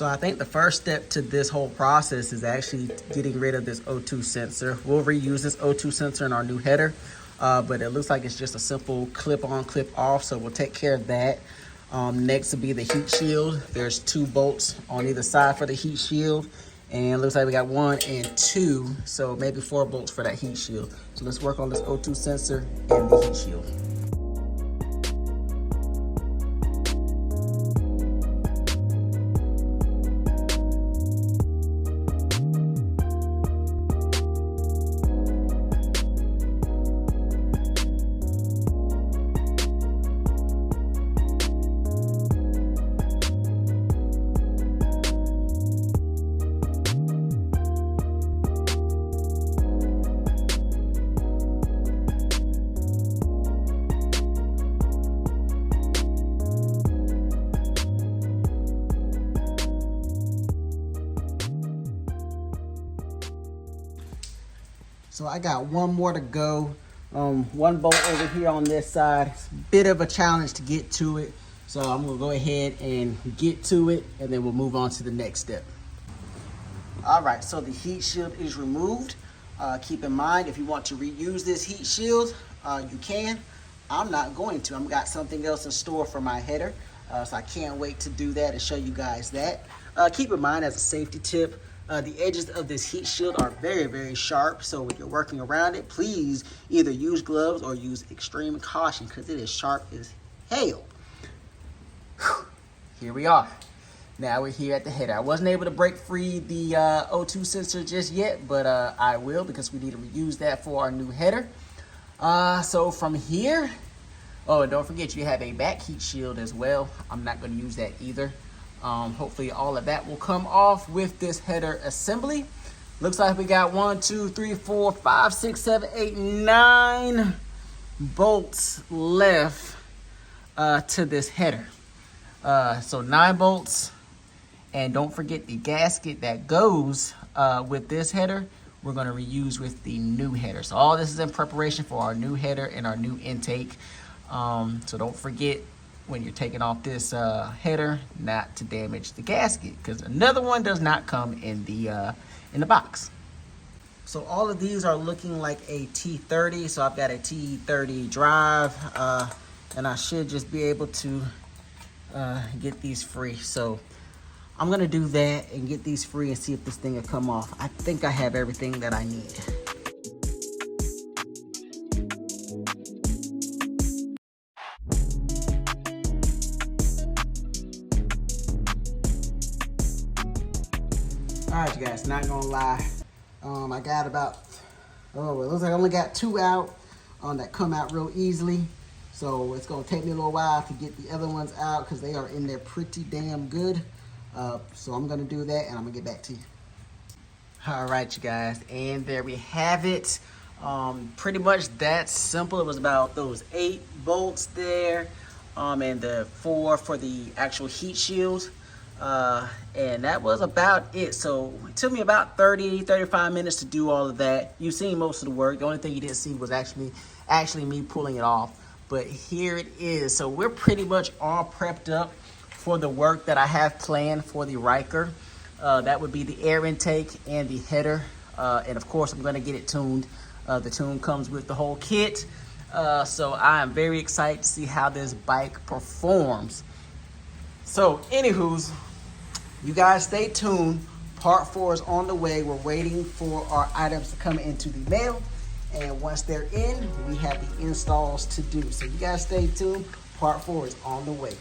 So I think the first step to this whole process is actually getting rid of this O2 sensor. We'll reuse this O2 sensor in our new header, but it looks like it's just a simple clip on, clip off, so we'll take care of that. Next will be the heat shield. There's 2 bolts on either side for the heat shield, and it looks like we got 1 and 2, so maybe 4 bolts for that heat shield. So let's work on this O2 sensor and the heat shield. So I got 1 more to go. 1 bolt over here on this side. It's a bit of a challenge to get to it. So I'm gonna go ahead and get to it, and then we'll move on to the next step. All right, so the heat shield is removed. Keep in mind, if you want to reuse this heat shield, you can. I'm not going to. I've got something else in store for my header. So I can't wait to do that and show you guys that. Keep in mind, as a safety tip, the edges of this heat shield are very, very sharp. So when you're working around it, please either use gloves or use extreme caution because it is sharp as hell. Whew. Here we are. Now we're here at the header. I wasn't able to break free the O2 sensor just yet, but I will because we need to reuse that for our new header. So from here, oh, and don't forget you have a back heat shield as well. I'm not going to use that either. Hopefully all of that will come off with this header assembly. Looks like we got 1, 2, 3, 4, 5, 6, 7, 8, 9 bolts left to this header. So 9 bolts, and don't forget the gasket that goes with this header we're going to reuse with the new header. So all this is in preparation for our new header and our new intake. So don't forget, when you're taking off this header, not to damage the gasket, because another one does not come in the box. So all of these are looking like a T30. So I've got a T30 drive, and I should just be able to get these free. So I'm gonna do that and get these free and see if this thing will come off. I think I have everything that I need. All right, you guys, not gonna lie. I got about, it looks like I only got 2 out that come out real easily. So it's gonna take me a little while to get the other ones out because they are in there pretty damn good. So I'm gonna do that and I'm gonna get back to you. All right, you guys, and there we have it. Pretty much that simple. It was about those 8 bolts there, and the 4 for the actual heat shield. And that was about it. So it took me about 30-35 minutes to do all of that. You've seen most of the work. The only thing you didn't see was actually me pulling it off. But here it is. So we're pretty much all prepped up for the work that I have planned for the Ryker. That would be the air intake and the header. And of course, I'm gonna get it tuned. The tune comes with the whole kit. So I am very excited to see how this bike performs. So anywho's, you guys stay tuned. Part 4 is on the way. We're waiting for our items to come into the mail. And once they're in, we have the installs to do. So you guys stay tuned. Part 4 is on the way.